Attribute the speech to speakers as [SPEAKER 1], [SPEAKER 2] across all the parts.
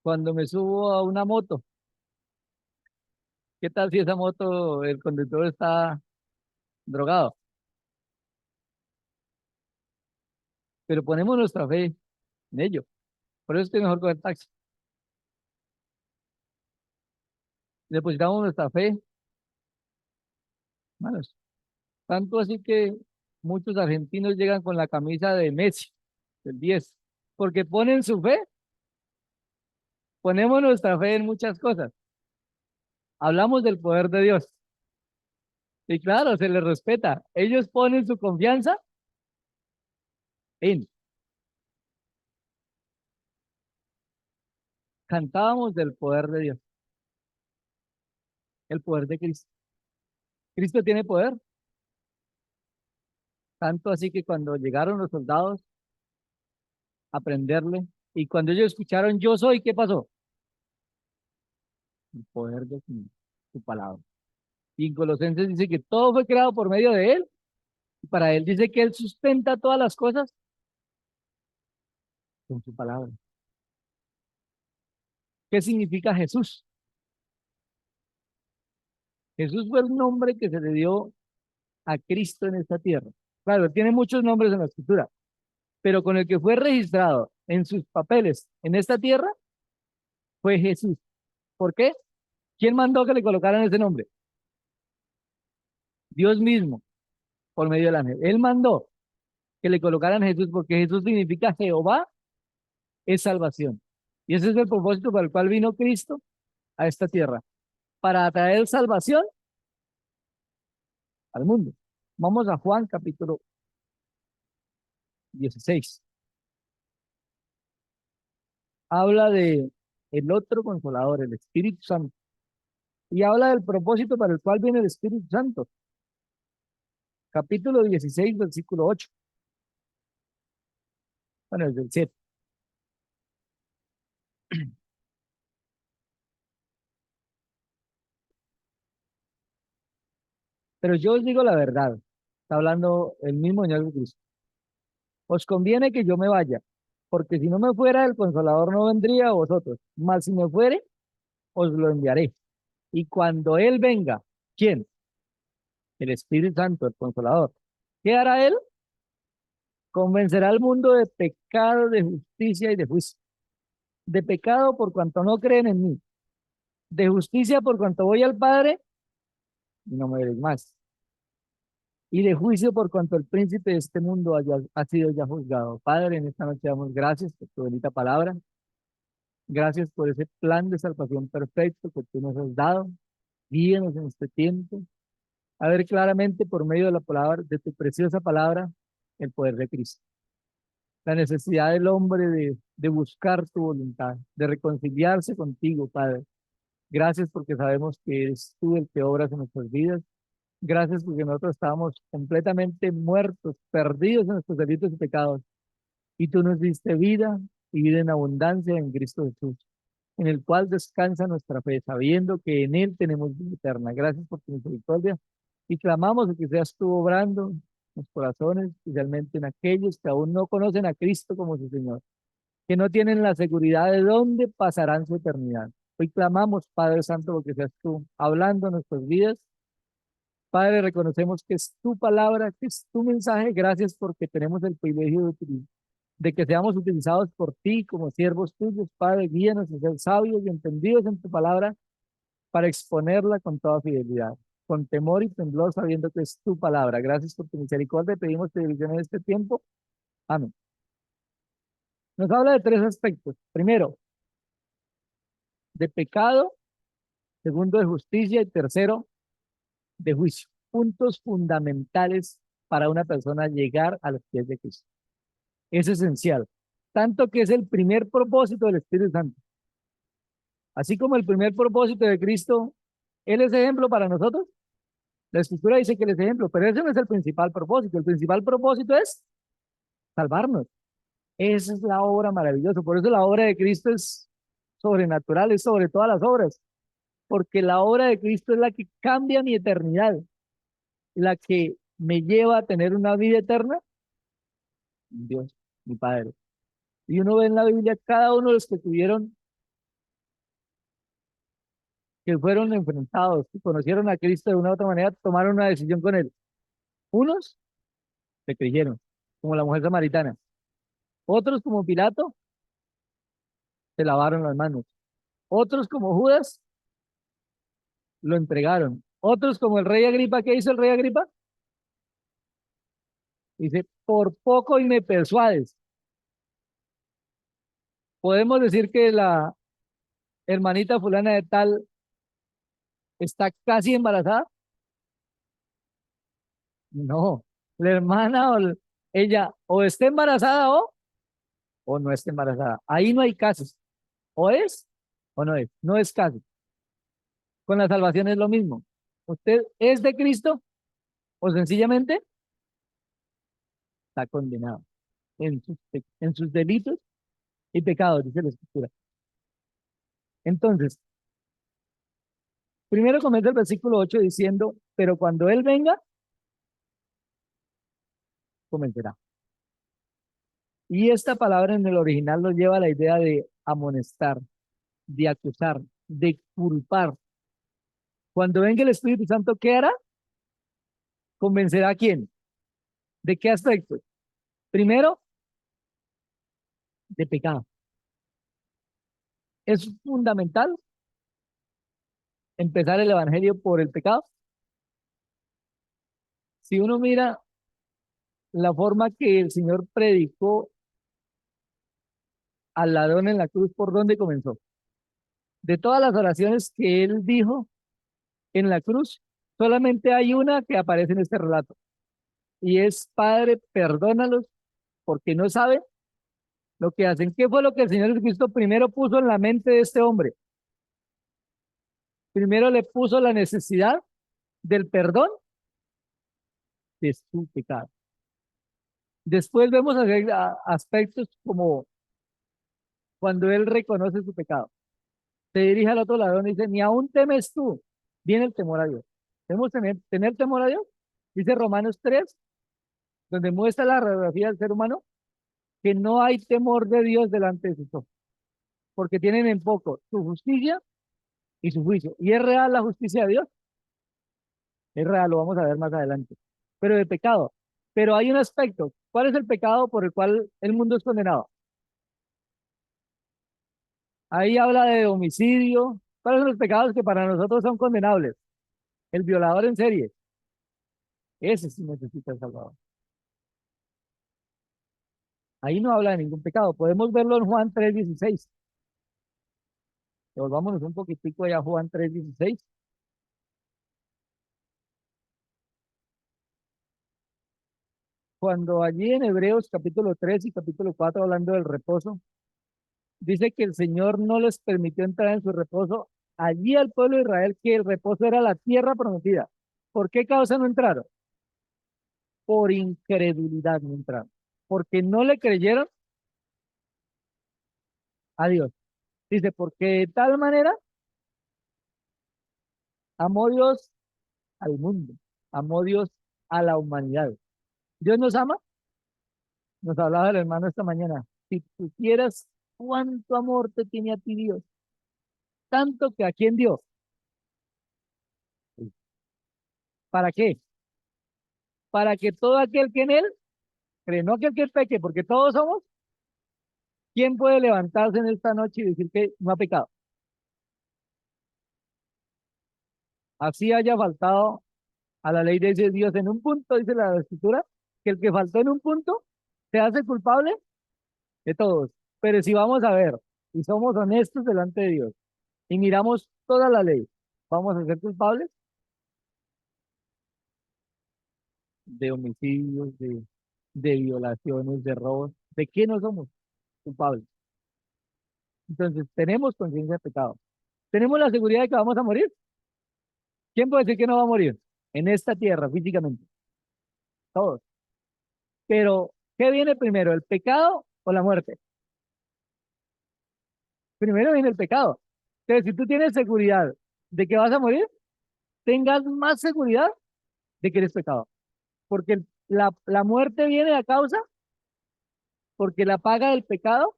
[SPEAKER 1] Cuando me subo a una moto, ¿qué tal si esa moto, el conductor está drogado? Pero ponemos nuestra fe en ello. Por eso es que es mejor coger taxi. Depositamos nuestra fe, hermanos. Tanto así que muchos argentinos llegan con la camisa de Messi, del 10, porque ponen su fe, ponemos nuestra fe en muchas cosas. Hablamos del poder de Dios. Y claro, se les respeta. Ellos ponen su confianza en. Cantábamos del poder de Dios, el poder de Cristo. Cristo tiene poder, tanto así que cuando llegaron los soldados a prenderle, y cuando ellos escucharon yo soy, ¿qué pasó? El poder de su palabra. Y en Colosenses dice que todo fue creado por medio de él, y para él dice que él sustenta todas las cosas con su palabra. ¿Qué significa Jesús? Jesús fue el nombre que se le dio a Cristo en esta tierra. Claro, tiene muchos nombres en la escritura, pero con el que fue registrado en sus papeles en esta tierra fue Jesús. ¿Por qué? ¿Quién mandó que le colocaran ese nombre? Dios mismo, por medio del ángel. Él mandó que le colocaran Jesús porque Jesús significa Jehová es salvación. Y ese es el propósito para el cual vino Cristo a esta tierra, para traer salvación al mundo. Vamos a Juan capítulo 16. Habla de el otro consolador, el Espíritu Santo, y habla del propósito para el cual viene el Espíritu Santo. Capítulo 16, versículo 8. Bueno, es del 7. Pero yo os digo la verdad. Está hablando el mismo Señor Cristo. Os conviene que yo me vaya, porque si no me fuera, el consolador no vendría a vosotros, mas si me fuere, os lo enviaré. Y cuando Él venga, ¿quién? El Espíritu Santo, el consolador. ¿Qué hará Él? Convencerá al mundo de pecado, de justicia y de juicio. De pecado por cuanto no creen en mí. De justicia por cuanto voy al Padre y no me veréis más. Y de juicio por cuanto el príncipe de este mundo ha sido ya juzgado. Padre, en esta noche damos gracias por tu bonita palabra. Gracias por ese plan de salvación perfecto que tú nos has dado. Guíanos en este tiempo a ver claramente por medio de la palabra, de tu preciosa palabra, el poder de Cristo. La necesidad del hombre de buscar tu voluntad, de reconciliarse contigo, Padre. Gracias porque sabemos que eres tú el que obras en nuestras vidas. Gracias porque nosotros estábamos completamente muertos, perdidos en nuestros delitos y pecados. Y tú nos diste vida y vida en abundancia en Cristo Jesús, en el cual descansa nuestra fe, sabiendo que en Él tenemos vida eterna. Gracias por tu misericordia y clamamos de que seas tú obrando en los corazones, especialmente en aquellos que aún no conocen a Cristo como su Señor, que no tienen la seguridad de dónde pasarán su eternidad. Hoy clamamos, Padre Santo, porque seas tú hablando en nuestras vidas. Padre, reconocemos que es tu palabra, que es tu mensaje. Gracias porque tenemos el privilegio de que seamos utilizados por ti como siervos tuyos. Padre, guíanos a ser sabios y entendidos en tu palabra para exponerla con toda fidelidad, con temor y temblor, sabiendo que es tu palabra. Gracias por tu misericordia. Pedimos tu dirección en este tiempo. Amén. Nos habla de tres aspectos. Primero, de pecado. Segundo, de justicia. Y tercero, de juicio. Puntos fundamentales para una persona llegar a los pies de Cristo. Es esencial. Tanto que es el primer propósito del Espíritu Santo. Así como el primer propósito de Cristo, Él es ejemplo para nosotros. La Escritura dice que Él es ejemplo, pero ese no es el principal propósito. El principal propósito es salvarnos. Esa es la obra maravillosa. Por eso la obra de Cristo es sobrenatural, es sobre todas las obras. Porque la obra de Cristo es la que cambia mi eternidad, la que me lleva a tener una vida eterna en Dios, mi Padre. Y uno ve en la Biblia cada uno de los que tuvieron que fueron enfrentados, que conocieron a Cristo de una u otra manera, tomaron una decisión con él. Unos le creyeron, como la mujer samaritana. Otros, como Pilato, se lavaron las manos. Otros, como Judas, lo entregaron. Otros, como el rey Agripa, ¿qué hizo el rey Agripa? Dice, por poco y me persuades. ¿Podemos decir que la hermanita fulana de tal está casi embarazada? No, la hermana ella o está embarazada o no está embarazada. Ahí no hay casos. O es o no es. No es caso. Con la salvación es lo mismo. Usted es de Cristo o sencillamente está condenado en sus delitos y pecados, dice la Escritura. Entonces, primero comienza el versículo 8 diciendo, pero cuando Él venga, comenzará. Y esta palabra en el original nos lleva a la idea de amonestar, de acusar, de culpar. Cuando venga el Espíritu Santo, ¿qué hará? ¿Convencerá a quién? ¿De qué aspecto? Primero, de pecado. Es fundamental empezar el Evangelio por el pecado. Si uno mira la forma que el Señor predicó al ladrón en la cruz, ¿por dónde comenzó? De todas las oraciones que él dijo en la cruz, solamente hay una que aparece en este relato, y es, Padre, perdónalos porque no saben lo que hacen. ¿Qué fue lo que el Señor Jesucristo primero puso en la mente de este hombre? Primero le puso la necesidad del perdón de su pecado. Después vemos aspectos como cuando él reconoce su pecado. Se dirige al otro ladrón y dice, ni aún temes tú. Viene el temor a Dios. ¿Debemos tener temor a Dios? Dice Romanos 3, donde muestra la radiografía del ser humano, que no hay temor de Dios delante de sus ojos, porque tienen en poco su justicia y su juicio. ¿Y es real la justicia de Dios? Es real, lo vamos a ver más adelante. Pero de pecado. Pero hay un aspecto. ¿Cuál es el pecado por el cual el mundo es condenado? Ahí habla de homicidio. ¿Cuáles son los pecados que para nosotros son condenables? El violador en serie. Ese sí necesita el Salvador. Ahí no habla de ningún pecado. Podemos verlo en Juan 3:16. Volvámonos un poquitico allá a Juan 3:16. Cuando allí en Hebreos capítulo 3 y capítulo 4, hablando del reposo, dice que el Señor no les permitió entrar en su reposo allí al pueblo de Israel, que el reposo era la tierra prometida. ¿Por qué causa no entraron? Por incredulidad no entraron. Porque no le creyeron a Dios. Dice, porque de tal manera amó Dios al mundo, amó Dios a la humanidad. Dios nos ama, nos hablaba el hermano esta mañana. Si supieras cuánto amor te tiene a ti Dios, tanto que a quién dio. ¿Para qué? Para que todo aquel que en él cree, no aquel que peque, porque todos somos. ¿Quién puede levantarse en esta noche y decir que no ha pecado? Así haya faltado a la ley de ese Dios en un punto, dice la Escritura, que el que faltó en un punto se hace culpable de todos. Pero si vamos a ver y somos honestos delante de Dios y miramos toda la ley, ¿vamos a ser culpables de homicidios, de violaciones, de robos? ¿De qué no somos culpables? Entonces, tenemos conciencia de pecado. ¿Tenemos la seguridad de que vamos a morir? ¿Quién puede decir que no va a morir? En esta tierra, físicamente. Todos. Pero, ¿qué viene primero, el pecado o la muerte? Primero viene el pecado. Entonces, si tú tienes seguridad de que vas a morir, tengas más seguridad de que eres pecado. Porque la muerte viene a causa, porque la paga del pecado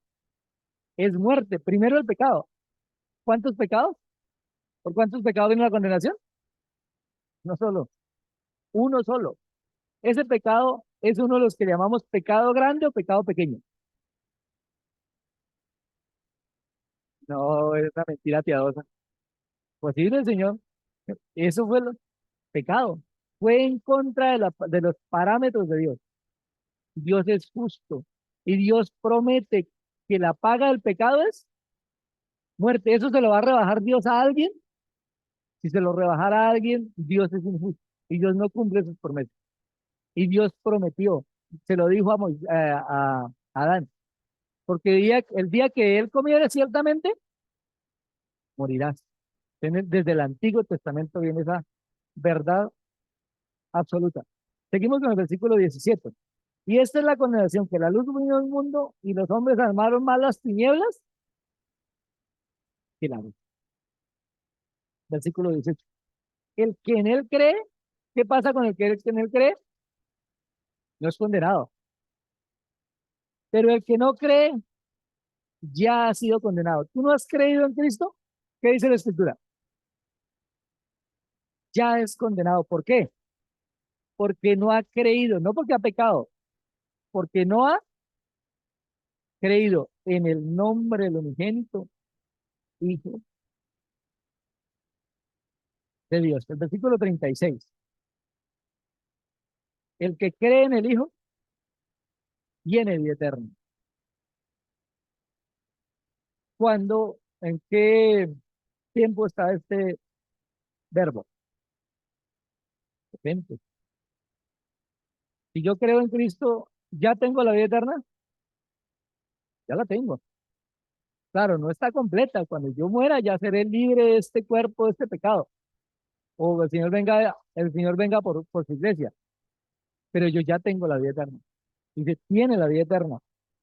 [SPEAKER 1] es muerte. Primero el pecado. ¿Cuántos pecados? ¿Por cuántos pecados viene la condenación? No solo, uno solo. Ese pecado es uno de los que llamamos pecado grande o pecado pequeño. No, es una mentira piadosa. Pues sí, el Señor, eso fue el pecado. Fue en contra de los parámetros de Dios. Dios es justo y Dios promete que la paga del pecado es muerte. ¿Eso se lo va a rebajar Dios a alguien? Si se lo rebajara a alguien, Dios es injusto y Dios no cumple sus promesas. Y Dios prometió, se lo dijo a Adán, porque el día que él comiera ciertamente, morirás. Desde el Antiguo Testamento viene esa verdad absoluta. Seguimos con el versículo 17. Y esta es la condenación, que la luz vino al mundo y los hombres armaron más las tinieblas que la luz. Versículo 18. El que en él cree, ¿qué pasa con el que en él cree? No es condenado. Pero el que no cree ya ha sido condenado. ¿Tú no has creído en Cristo? ¿Qué dice la Escritura? Ya es condenado. ¿Por qué? Porque no ha creído, no porque ha pecado, porque no ha creído en el nombre del unigénito Hijo de Dios. El versículo 36. El que cree en el Hijo tiene vida eterna. ¿Cuándo, en qué tiempo está este verbo? Presente. Si yo creo en Cristo, ¿ya tengo la vida eterna? Ya la tengo. Claro, no está completa. Cuando yo muera, ya seré libre de este cuerpo, de este pecado. O el Señor venga por su iglesia. Pero yo ya tengo la vida eterna. Dice, tiene la vida eterna.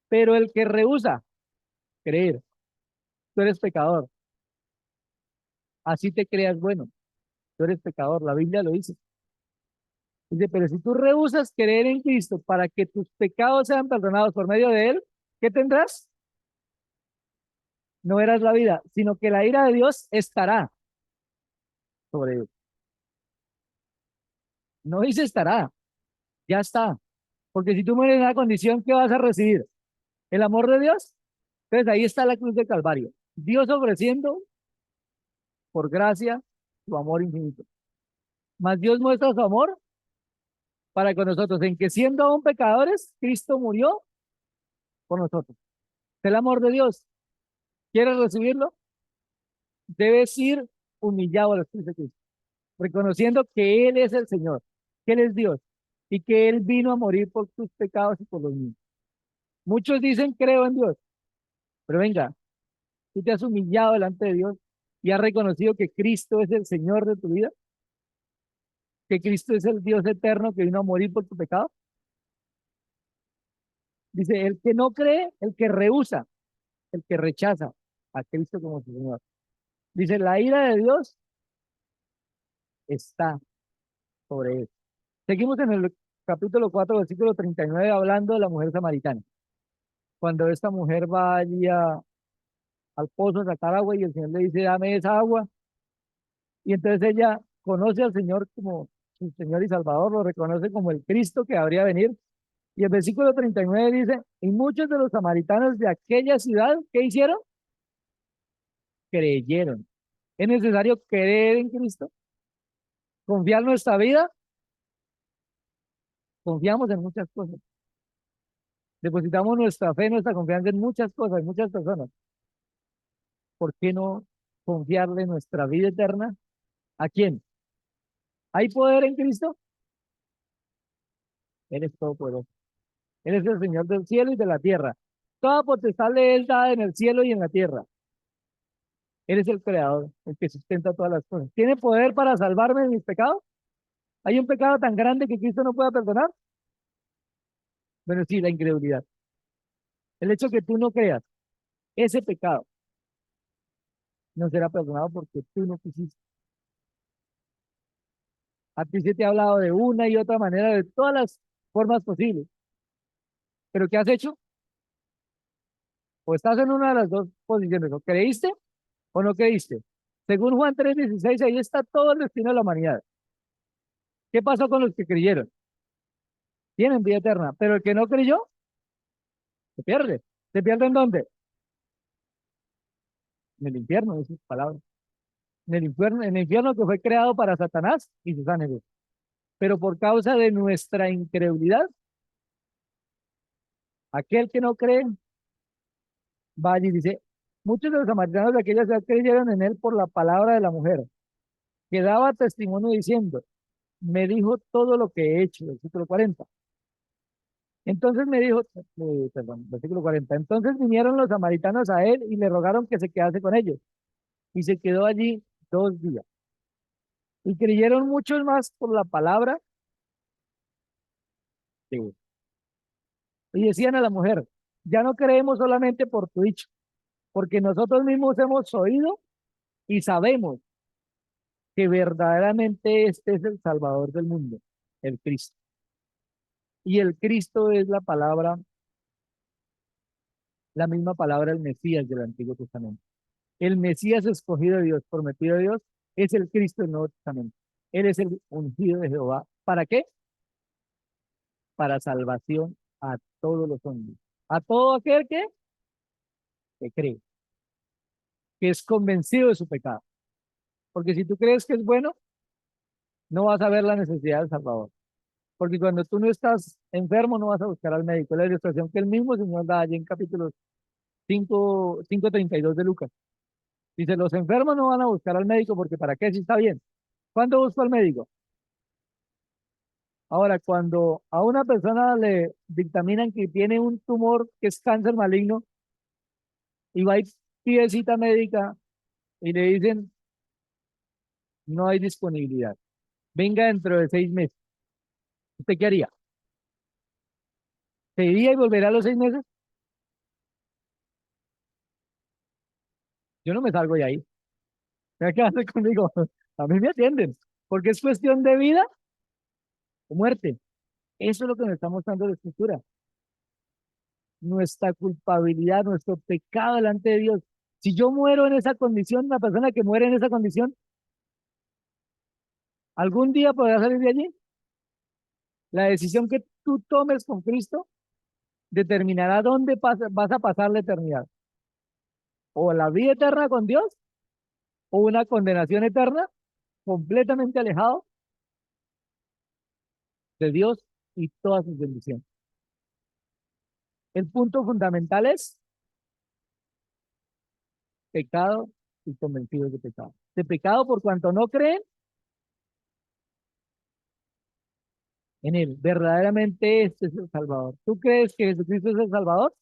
[SPEAKER 1] Pero el que rehúsa creer, tú eres pecador. Así te creas bueno. Tú eres pecador. La Biblia lo dice. Dice, pero si tú rehusas creer en Cristo para que tus pecados sean perdonados por medio de Él, ¿qué tendrás? No verás la vida, sino que la ira de Dios estará sobre él. No dice estará, ya está. Porque si tú mueres en la condición, ¿qué vas a recibir? ¿El amor de Dios? Entonces ahí está la cruz de Calvario. Dios ofreciendo por gracia su amor infinito. Mas Dios muestra su amor para con nosotros, en que siendo aún pecadores, Cristo murió por nosotros. Es el amor de Dios. ¿Quieres recibirlo? Debes ir humillado a los pies de Cristo, reconociendo que Él es el Señor, que Él es Dios y que Él vino a morir por tus pecados y por los míos. Muchos dicen creo en Dios, pero venga, tú te has humillado delante de Dios y has reconocido que Cristo es el Señor de tu vida, que Cristo es el Dios eterno que vino a morir por tu pecado. Dice, el que no cree, el que rehúsa, el que rechaza a Cristo como su Señor. Dice, la ira de Dios está sobre él. Seguimos en el capítulo 4 versículo 39 hablando de la mujer samaritana. Cuando esta mujer va allí al pozo a sacar agua y el Señor le dice, dame esa agua. Y entonces ella conoce al Señor como su Señor y Salvador, lo reconoce como el Cristo que habría de venir. Y el versículo 39 dice, y muchos de los samaritanos de aquella ciudad, ¿qué hicieron? Creyeron. Es necesario creer en Cristo, confiar nuestra vida, confiamos en muchas cosas. Depositamos nuestra fe, nuestra confianza en muchas cosas, en muchas personas. ¿Por qué no confiarle nuestra vida eterna? ¿A quién? ¿Hay poder en Cristo? Él es todopoderoso. Él es el Señor del cielo y de la tierra. Toda potestad le es dada en el cielo y en la tierra. Él es el creador, el que sustenta todas las cosas. ¿Tiene poder para salvarme de mis pecados? ¿Hay un pecado tan grande que Cristo no pueda perdonar? Bueno, sí, la incredulidad. El hecho que tú no creas, ese pecado no será perdonado porque tú no quisiste. A ti se te ha hablado de una y otra manera, de todas las formas posibles. ¿Pero qué has hecho? O estás en una de las dos posiciones, o creíste o no creíste. Según Juan 3:16, ahí está todo el destino de la humanidad. ¿Qué pasó con los que creyeron? Tienen vida eterna, pero el que no creyó, se pierde. ¿Se pierde en dónde? En el infierno, es su palabra. En el infierno que fue creado para Satanás y sus ángeles. Pero por causa de nuestra incredulidad, aquel que no cree, va allí, dice, muchos de los samaritanos de aquella ciudad creyeron en él por la palabra de la mujer, que daba testimonio diciendo, me dijo todo lo que he hecho, versículo 40. Entonces me dijo, perdón, versículo 40. Entonces vinieron los samaritanos a él y le rogaron que se quedase con ellos. Y se quedó allí 2 días. Y creyeron muchos más por la palabra de él. Y decían a la mujer, ya no creemos solamente por tu dicho, porque nosotros mismos hemos oído y sabemos que verdaderamente este es el Salvador del mundo, el Cristo. Y el Cristo es la palabra, la misma palabra, el Mesías del Antiguo Testamento. El Mesías escogido de Dios, prometido de Dios, es el Cristo del Nuevo Testamento. Él es el ungido de Jehová. ¿Para qué? Para salvación a todos los hombres. A todo aquel que cree, que es convencido de su pecado. Porque si tú crees que es bueno, no vas a ver la necesidad del Salvador. Porque cuando tú no estás enfermo, no vas a buscar al médico. Es la ilustración que el mismo Señor da allí en capítulo 5:32 de Lucas. Dice, los enfermos no van a buscar al médico porque ¿para qué? Si está bien. ¿Cuándo busco al médico? Ahora, cuando a una persona le dictaminan que tiene un tumor que es cáncer maligno y va y pide cita médica y le dicen, no hay disponibilidad, venga dentro de 6 meses, ¿usted qué haría? ¿Se iría y volverá a los 6 meses? Yo no me salgo de ahí. ¿Qué hace conmigo? A mí me atienden, porque es cuestión de vida o muerte. Eso es lo que nos está mostrando la Escritura. Nuestra culpabilidad, nuestro pecado delante de Dios. Si yo muero en esa condición, una persona que muere en esa condición, ¿algún día podrá salir de allí? La decisión que tú tomes con Cristo determinará dónde vas a pasar la eternidad. O la vida eterna con Dios, o una condenación eterna, completamente alejado de Dios y todas sus bendiciones. El punto fundamental es pecado y convencidos de pecado. De pecado por cuanto no creen en Él. Verdaderamente este es el Salvador. ¿Tú crees que Jesucristo es el Salvador?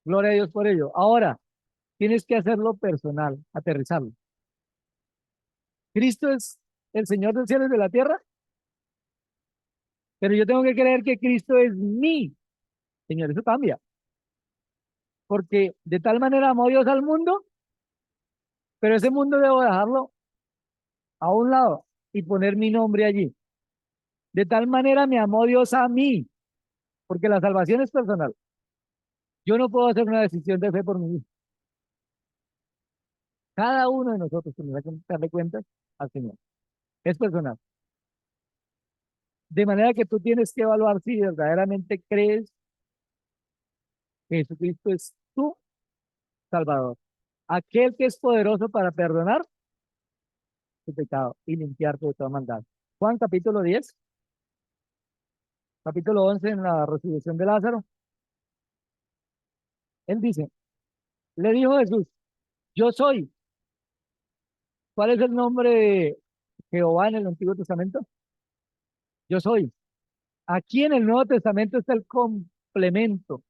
[SPEAKER 1] Gloria a Dios por ello. Ahora, tienes que hacerlo personal, aterrizarlo. Cristo es el Señor del cielo y de la tierra, pero yo tengo que creer que Cristo es mi Señor. Eso cambia, porque de tal manera amó Dios al mundo, pero ese mundo debo dejarlo a un lado y poner mi nombre allí. De tal manera me amó Dios a mí, porque la salvación es personal. Yo no puedo hacer una decisión de fe por mí mismo. Cada uno de nosotros tendrá que darle cuentas al Señor. Es personal. De manera que tú tienes que evaluar si verdaderamente crees que Jesucristo es tu Salvador. Aquel que es poderoso para perdonar tu pecado y limpiarte de toda maldad. Juan capítulo 10, capítulo 11 en la resurrección de Lázaro. Él dice, le dijo Jesús, yo soy. ¿Cuál es el nombre de Jehová en el Antiguo Testamento? Yo soy. Aquí en el Nuevo Testamento está el complemento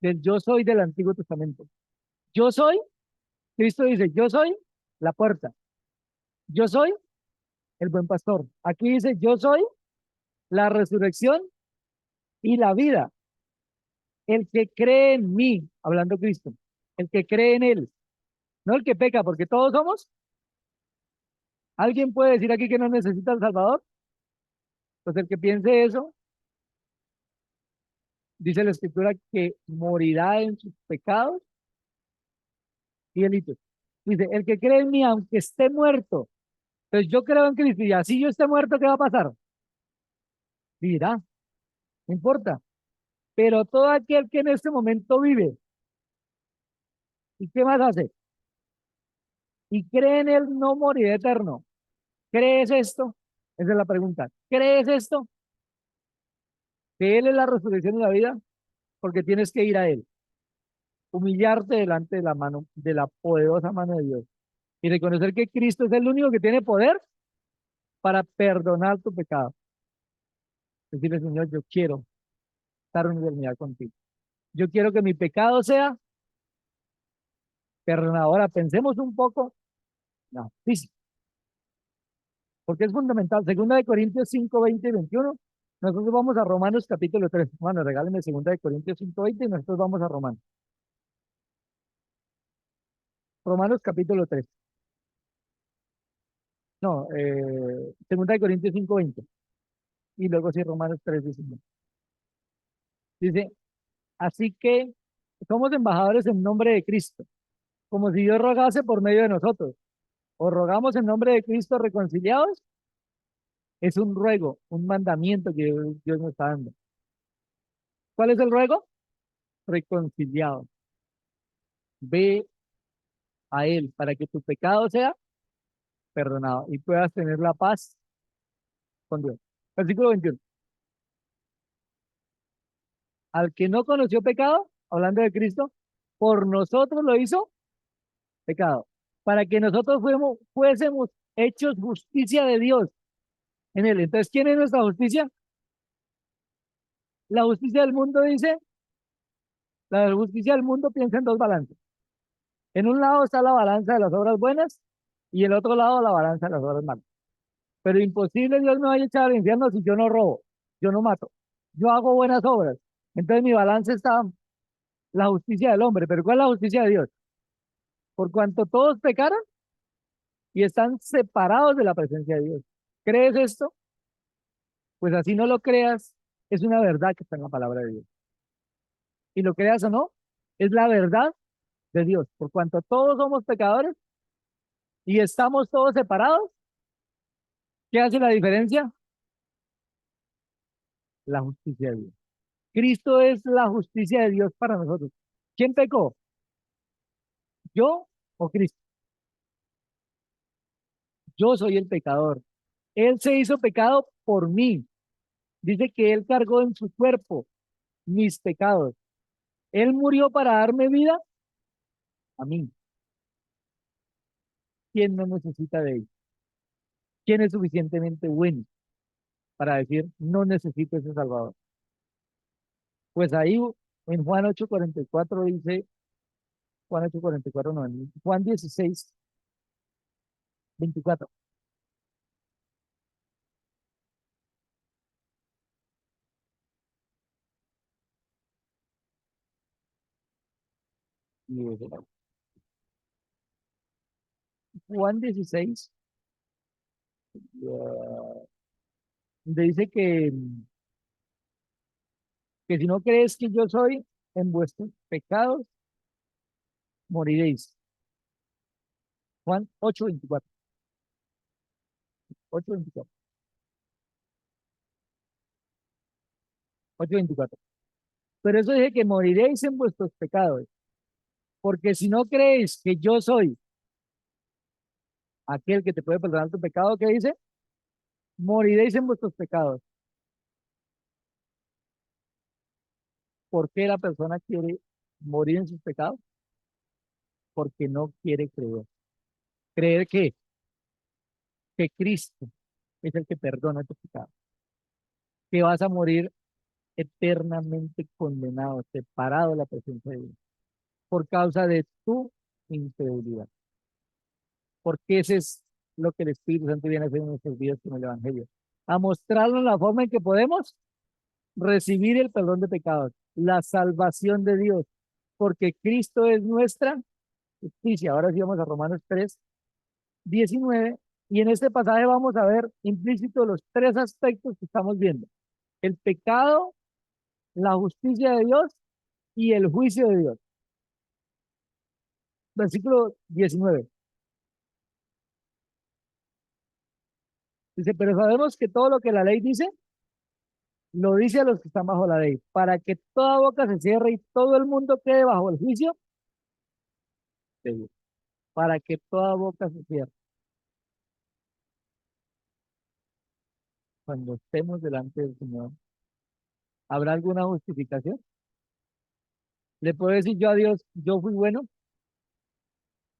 [SPEAKER 1] del yo soy del Antiguo Testamento. Yo soy, Cristo dice, yo soy la puerta. Yo soy el buen pastor. Aquí dice, yo soy la resurrección y la vida. El que cree en mí, hablando Cristo, el que cree en él, no el que peca, porque todos somos. ¿Alguien puede decir aquí que no necesita al Salvador? Pues el que piense eso, dice la Escritura que morirá en sus pecados y delitos. Dice, el que cree en mí, aunque esté muerto. Entonces yo creo en Cristo y así yo esté muerto, ¿qué va a pasar? Dirá, no importa. Pero todo aquel que en este momento vive, ¿y qué más hace? Y cree en él, no morirá eterno. ¿Crees esto? Esa es la pregunta. ¿Crees esto? Que Él es la resurrección y la vida, porque tienes que ir a Él, humillarte delante de la mano, de la poderosa mano de Dios y reconocer que Cristo es el único que tiene poder para perdonar tu pecado. Decirle, Señor, yo quiero estar en unidad contigo. Yo quiero que mi pecado sea perdonado. Ahora pensemos un poco, no, sí, porque es fundamental. Segunda de Corintios 5 20 y 21. Nosotros vamos a Romanos capítulo 3. Bueno, regálenme segunda de Corintios 5 20 y nosotros vamos a Romanos. Romanos capítulo 3. No, segunda de Corintios 5 20. Y luego sí, Romanos 3 19. Dice, así que somos embajadores en nombre de Cristo, como si Dios rogase por medio de nosotros. O rogamos en nombre de Cristo reconciliados. Es un ruego, un mandamiento que Dios nos está dando. ¿Cuál es el ruego? Reconciliado. Ve a Él para que tu pecado sea perdonado y puedas tener la paz con Dios. Versículo 21. Al que no conoció pecado, hablando de Cristo, por nosotros lo hizo pecado, para que nosotros fuésemos hechos justicia de Dios en Él. Entonces, ¿quién es nuestra justicia? La justicia del mundo dice, la justicia del mundo piensa en dos balances. En un lado está la balanza de las obras buenas y el otro lado la balanza de las obras malas. Pero imposible Dios me vaya a echar al infierno si yo no robo, yo no mato, yo hago buenas obras. Entonces mi balance está la justicia del hombre. ¿Pero cuál es la justicia de Dios? Por cuanto todos pecaron y están separados de la presencia de Dios. ¿Crees esto? Pues así no lo creas, es una verdad que está en la palabra de Dios. Y lo creas o no, es la verdad de Dios. Por cuanto todos somos pecadores y estamos todos separados, ¿qué hace la diferencia? La justicia de Dios. Cristo es la justicia de Dios para nosotros. ¿Quién pecó? ¿Yo o Cristo? Yo soy el pecador. Él se hizo pecado por mí. Dice que Él cargó en su cuerpo mis pecados. Él murió para darme vida a mí. ¿Quién no necesita de Él? ¿Quién es suficientemente bueno para decir, no necesito ese Salvador? Pues ahí en Juan 8:44 dice, Juan 8:44 no, en Juan 16:24. Juan 16, donde dice que si no crees que yo soy, en vuestros pecados moriréis. Juan 8:24, 8:24, 8:24. Pero eso dice que moriréis en vuestros pecados, porque si no creéis que yo soy aquel que te puede perdonar tu pecado, ¿qué dice? Moriréis en vuestros pecados. ¿Por qué la persona quiere morir en sus pecados? Porque no quiere creer. Creer que Cristo es el que perdona tu pecado, que vas a morir eternamente condenado, separado de la presencia de Dios, por causa de tu incredulidad. Porque ese es lo que el Espíritu Santo viene a hacer en nuestros días con el Evangelio. A mostrarnos la forma en que podemos recibir el perdón de pecados, la salvación de Dios, porque Cristo es nuestra justicia. Ahora sí vamos a Romanos 3:19, y en este pasaje vamos a ver implícito los tres aspectos que estamos viendo: el pecado, la justicia de Dios y el juicio de Dios. Versículo 19. Dice, pero sabemos que todo lo que la ley dice, lo dice a los que están bajo la ley, para que toda boca se cierre y todo el mundo quede bajo el juicio de Dios. Para que toda boca se cierre. Cuando estemos delante del Señor, ¿habrá alguna justificación? ¿Le puedo decir yo a Dios, yo fui bueno?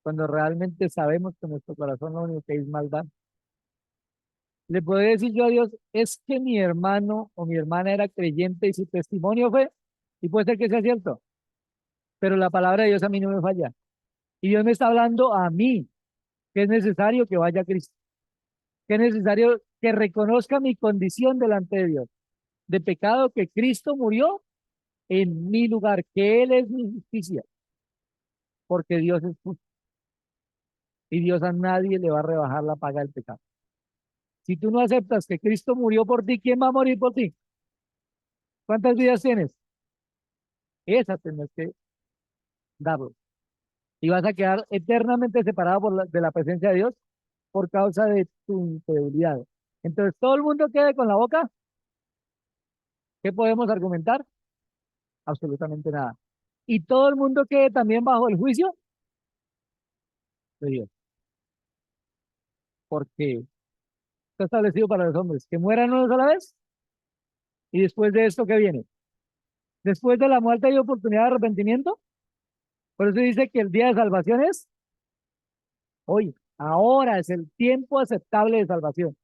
[SPEAKER 1] Cuando realmente sabemos que nuestro corazón lo único que es maldad. ¿Le puedo decir yo a Dios, es que mi hermano o mi hermana era creyente y su testimonio fue, y puede ser que sea cierto, pero la palabra de Dios a mí no me falla? Y Dios me está hablando a mí, que es necesario que vaya a Cristo, que es necesario que reconozca mi condición delante de Dios, de pecado, que Cristo murió en mi lugar, que Él es mi justicia, porque Dios es justo y Dios a nadie le va a rebajar la paga del pecado. Si tú no aceptas que Cristo murió por ti, ¿quién va a morir por ti? ¿Cuántas vidas tienes? Esa tienes que darlo. Y vas a quedar eternamente separado de la presencia de Dios por causa de tu infidelidad. Entonces, todo el mundo quede con la boca. ¿Qué podemos argumentar? Absolutamente nada. Y todo el mundo quede también bajo el juicio de Dios, porque está establecido para los hombres que mueran una sola vez y después de esto, ¿qué viene? Después de la muerte hay oportunidad de arrepentimiento. Por eso dice que el día de salvación es hoy. Ahora es el tiempo aceptable de salvación,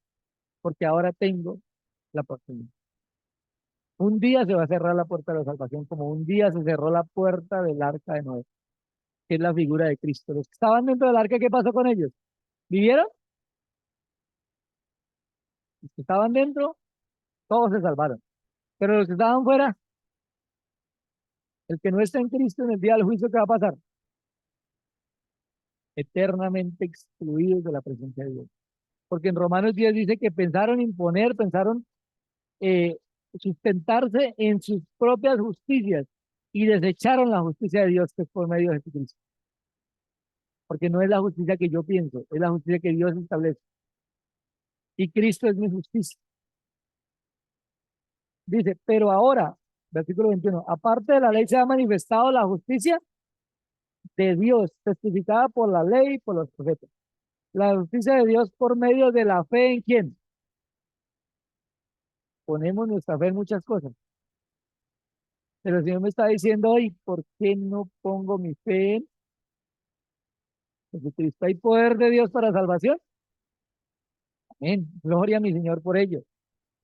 [SPEAKER 1] porque ahora tengo la oportunidad. Un día se va a cerrar la puerta de la salvación, como un día se cerró la puerta del arca de Noé, que es la figura de Cristo. Los que estaban dentro del arca, ¿qué pasó con ellos? ¿Vivieron? Los que estaban dentro, todos se salvaron. Pero los que estaban fuera, el que no está en Cristo en el día del juicio, ¿qué va a pasar? Eternamente excluidos de la presencia de Dios. Porque en Romanos 10 dice que pensaron imponer, pensaron eh, sustentarse en sus propias justicias y desecharon la justicia de Dios que es por medio de Jesucristo. Porque no es la justicia que yo pienso, es la justicia que Dios establece. Y Cristo es mi justicia. Dice, pero ahora, versículo 21, aparte de la ley se ha manifestado la justicia de Dios, testificada por la ley y por los profetas. La justicia de Dios por medio de la fe en quién. Ponemos nuestra fe en muchas cosas. Pero el Señor me está diciendo hoy, ¿por qué no pongo mi fe en Jesucristo? ¿Hay poder de Dios para salvación? Amén. Gloria a mi Señor por ello.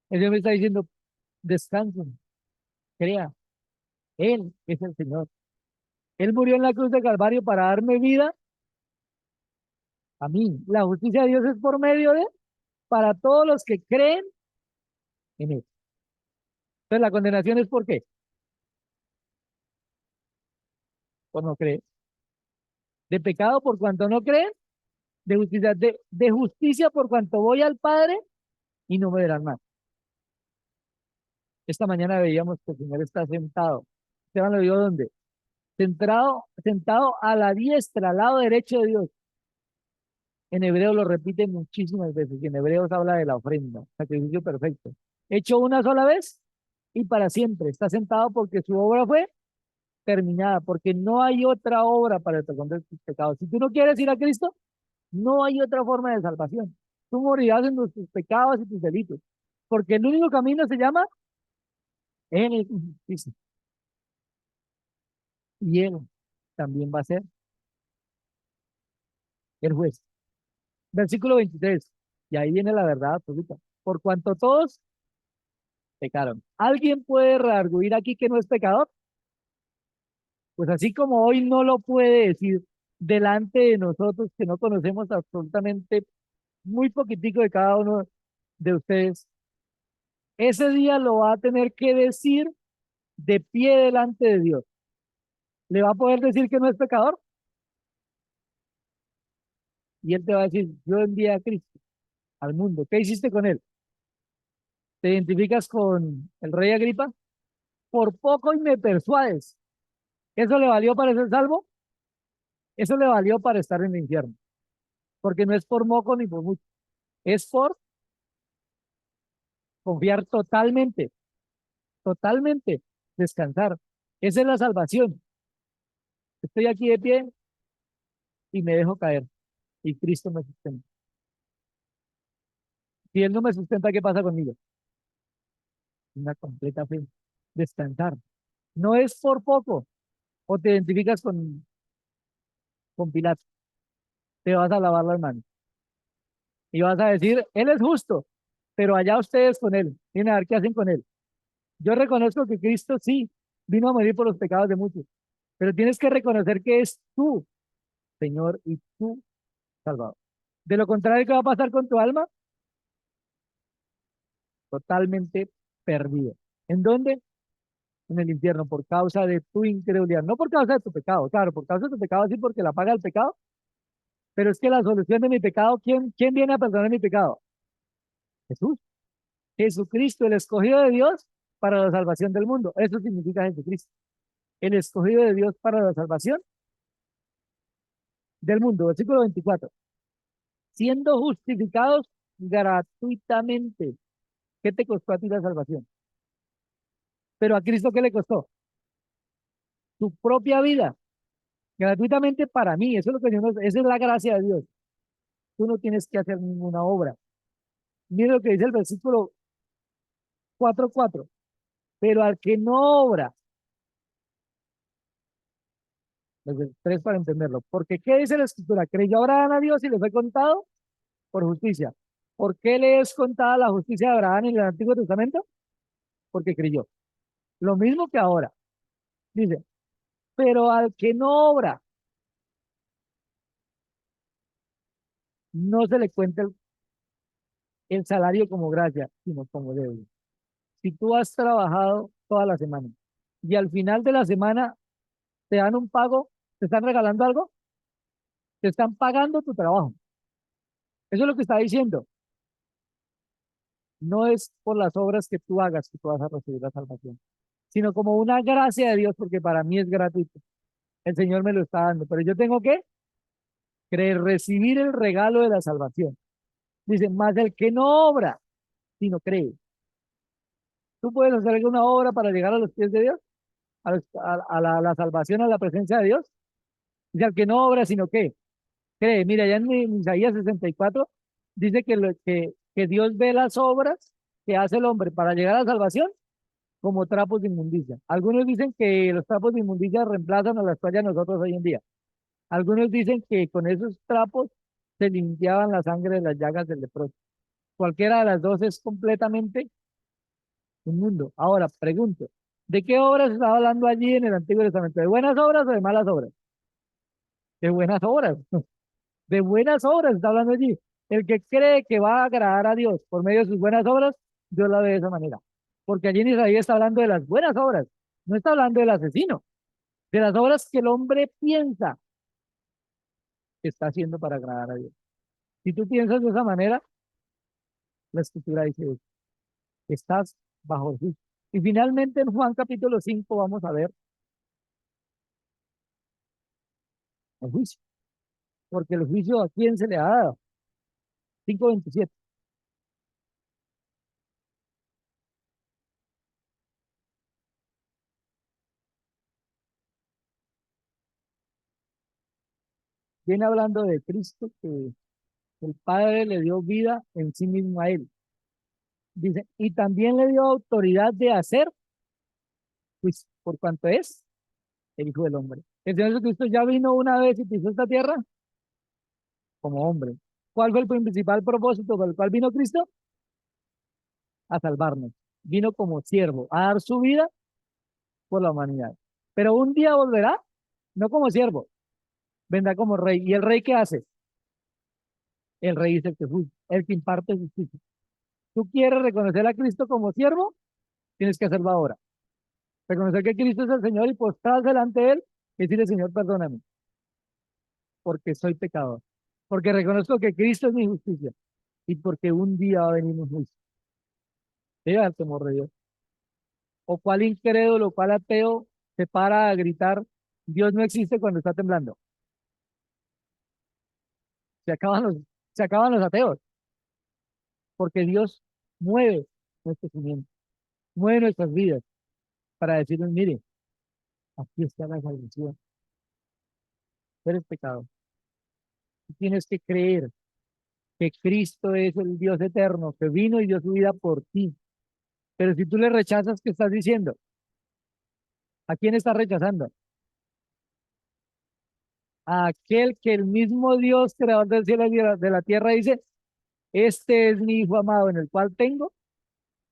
[SPEAKER 1] El Señor me está diciendo, descansen, crea, Él es el Señor. Él murió en la cruz de Calvario para darme vida a mí. La justicia de Dios es por medio de, para todos los que creen en Él. Entonces la condenación es ¿por qué? Por no creer. De pecado por cuanto no creen, de justicia por cuanto voy al Padre y no me verán más. Esta mañana veíamos que el Señor está sentado. Esteban lo vio ¿dónde? Sentado a la diestra, al lado derecho de Dios. En hebreo lo repite muchísimas veces y en hebreo se habla de la ofrenda, sacrificio perfecto. Hecho una sola vez y para siempre. Está sentado porque su obra fue terminada, porque no hay otra obra para el perdón de tus pecados. Si tú no quieres ir a Cristo, no hay otra forma de salvación. Tú morirás en tus pecados y tus delitos, porque el único camino se llama en el justicia. Y Él también va a ser el juez. Versículo 23. Y ahí viene la verdad absoluta. Por cuanto todos pecaron. ¿Alguien puede rearguir aquí que no es pecador? Pues así como hoy no lo puede decir delante de nosotros que no conocemos absolutamente muy poquitico de cada uno de ustedes, ese día lo va a tener que decir de pie delante de Dios. ¿Le va a poder decir que no es pecador? Y él te va a decir, yo envié a Cristo al mundo. ¿Qué hiciste con él? ¿Te identificas con el rey Agripa? Por poco y me persuades. ¿Eso le valió para ser salvo? Eso le valió para estar en el infierno. Porque no es por moco ni por mucho. Es por confiar totalmente, totalmente, descansar. Esa es la salvación. Estoy aquí de pie y me dejo caer y Cristo me sustenta. Si Él no me sustenta, ¿qué pasa conmigo? Una completa fe. Descansar. No es por poco. O te identificas con Pilato, te vas a lavar las manos y vas a decir, Él es justo, pero allá ustedes con Él. Miren a ver qué hacen con Él. Yo reconozco que Cristo sí vino a morir por los pecados de muchos, pero tienes que reconocer que es tú, Señor, y tú, Salvador. De lo contrario, ¿qué va a pasar con tu alma? Totalmente perdido. ¿En dónde? En el infierno, por causa de tu incredulidad, no por causa de tu pecado, claro, por causa de tu pecado sí, porque la paga el pecado, pero es que la solución de mi pecado, ¿quién viene a perdonar mi pecado? Jesús, Jesucristo, el escogido de Dios para la salvación del mundo. Eso significa Jesucristo, el escogido de Dios para la salvación del mundo. Versículo 24. Siendo justificados gratuitamente. ¿Qué te costó a ti la salvación? Pero a Cristo, ¿qué le costó? Tu propia vida, gratuitamente para mí. Eso es lo que yo no, esa es la gracia de Dios. Tú no tienes que hacer ninguna obra. Mira lo que dice el versículo 4:4. Pero al que no obra, desde el 3 para entenderlo. Porque ¿qué dice la escritura? Creyó Abraham a Dios y le fue contado por justicia. ¿Por qué le es contada la justicia de Abraham en el Antiguo Testamento? Porque creyó. Lo mismo que ahora. Dice, pero al que no obra, no se le cuenta el salario como gracia, sino como deuda. Si tú has trabajado toda la semana y al final de la semana te dan un pago, te están regalando algo, te están pagando tu trabajo. Eso es lo que está diciendo. No es por las obras que tú hagas que tú vas a recibir la salvación, sino como una gracia de Dios, porque para mí es gratuito. El Señor me lo está dando, pero yo tengo que creer, recibir el regalo de la salvación. Dice, más el que no obra, sino cree. ¿Tú puedes hacer alguna obra para llegar a los pies de Dios? A la salvación, a la presencia de Dios. Dice, al que no obra, sino que cree. Mira, ya en Isaías 64 dice que Dios ve las obras que hace el hombre para llegar a la salvación como trapos de inmundicia. Algunos dicen que los trapos de inmundicia reemplazan a las toallas nosotros hoy en día. Algunos dicen que con esos trapos se limpiaban la sangre de las llagas del leproso. Cualquiera de las dos es completamente inmundo. Ahora, pregunto, ¿de qué obras estaba hablando allí en el Antiguo Testamento? ¿De buenas obras o de malas obras? De buenas obras. De buenas obras está hablando allí. El que cree que va a agradar a Dios por medio de sus buenas obras, Dios la ve de esa manera. Porque allí en Isaías está hablando de las buenas obras, no está hablando del asesino, de las obras que el hombre piensa que está haciendo para agradar a Dios. Si tú piensas de esa manera, la escritura dice eso, estás bajo el juicio. Y finalmente en Juan capítulo 5 vamos a ver el juicio, porque el juicio a quién se le ha dado. 5:27. Viene hablando de Cristo que el Padre le dio vida en sí mismo a él. Dice, y también le dio autoridad de hacer, pues, por cuanto es el Hijo del Hombre. El Señor Jesucristo ya vino una vez y pisó esta tierra como hombre. ¿Cuál fue el principal propósito por el cual vino Cristo? A salvarnos. Vino como siervo, a dar su vida por la humanidad. Pero un día volverá, no como siervo, vendrá como rey. ¿Y el rey qué hace? El rey es el que juzga, el que imparte justicia. ¿Tú quieres reconocer a Cristo como siervo? Tienes que hacerlo ahora. Reconocer que Cristo es el Señor y postrarse delante de Él y decirle, Señor, perdóname, porque soy pecador. Porque reconozco que Cristo es mi justicia y porque un día va a venir un juicio. Llega el temor de Dios. O cuál incrédulo, cuál ateo se para a gritar, Dios no existe cuando está temblando. Se acaban los, se acaban los ateos, porque Dios mueve. nuestro cimiento, mueve nuestras vidas para decirnos, mire, aquí está la salvación, tú eres pecado. Tú tienes que creer que Cristo es el Dios eterno, que vino y dio su vida por ti. Pero si tú le rechazas, ¿qué estás diciendo? ¿A quién estás rechazando? A aquel que el mismo Dios, creador del cielo y de la tierra, dice, este es mi hijo amado en el cual tengo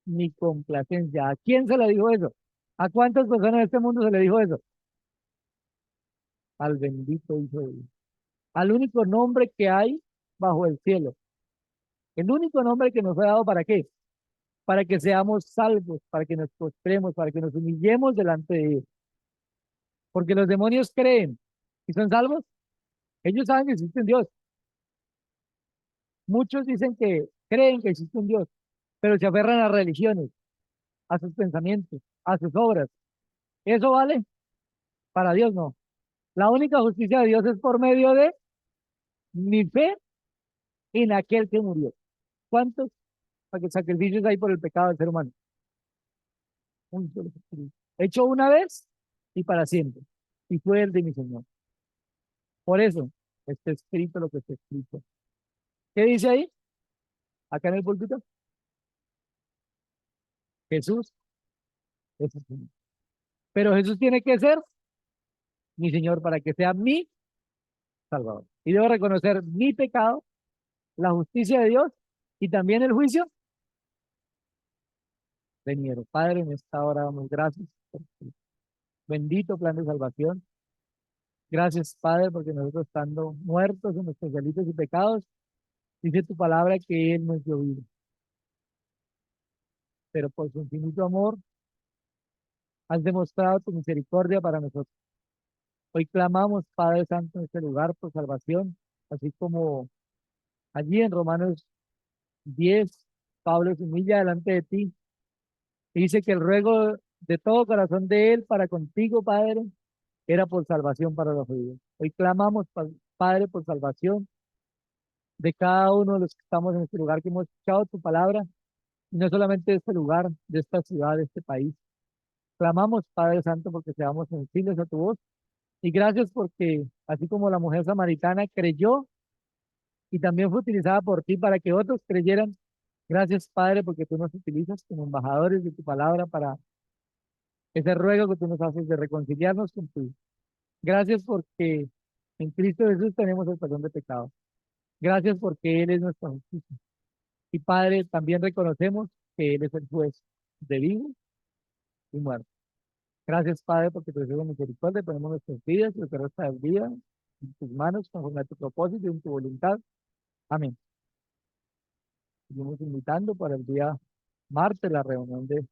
[SPEAKER 1] mi complacencia. ¿A quién se le dijo eso? ¿A cuántas personas de este mundo se le dijo eso? Al bendito Hijo de Dios. Al único nombre que hay bajo el cielo. El único nombre que nos fue dado para qué? Para que seamos salvos, para que nos postremos, para que nos humillemos delante de Él. Porque los demonios creen y son salvos. Ellos saben que existe un Dios. Muchos dicen que creen que existe un Dios, pero se aferran a religiones, a sus pensamientos, a sus obras. ¿Eso vale? Para Dios no. La única justicia de Dios es por medio de mi fe en aquel que murió. ¿Cuántos sacrificios hay por el pecado del ser humano? Un solo sacrificio. Hecho una vez y para siempre. Y fue el de mi Señor. Por eso está escrito lo que está escrito. ¿Qué dice ahí? Acá en el púlpito. Jesús es el Señor. Pero Jesús tiene que ser mi Señor para que sea mi Salvador. Y debo reconocer mi pecado, la justicia de Dios y también el juicio venidero. Padre, en esta hora damos gracias por tu bendito plan de salvación. Gracias, Padre, porque nosotros estando muertos en nuestros delitos y pecados, dice tu palabra que Él nos dio vida. Pero por su infinito amor, has demostrado tu misericordia para nosotros. Hoy clamamos, Padre Santo, en este lugar por salvación, así como allí en Romanos 10, Pablo se humilla delante de ti y dice que el ruego de todo corazón de Él para contigo, Padre, era por salvación para los judíos. Hoy clamamos, Padre, por salvación de cada uno de los que estamos en este lugar, que hemos escuchado tu palabra, y no solamente de este lugar, de esta ciudad, de este país. Clamamos, Padre Santo, porque seamos sensibles a tu voz. Y gracias porque, así como la mujer samaritana creyó y también fue utilizada por ti para que otros creyeran, gracias, Padre, porque tú nos utilizas como embajadores de tu palabra para ese ruego que tú nos haces de reconciliarnos con tu. Gracias porque en Cristo Jesús tenemos el perdón de pecados. Gracias porque Él es nuestra justicia. Y Padre, también reconocemos que Él es el juez de vivos y muertos. Gracias, Padre, porque tu deseo de misericordia ponemos nuestras vidas y lo que resta del día en tus manos, conforme a tu propósito y en tu voluntad. Amén. Seguimos invitando para el día martes la reunión de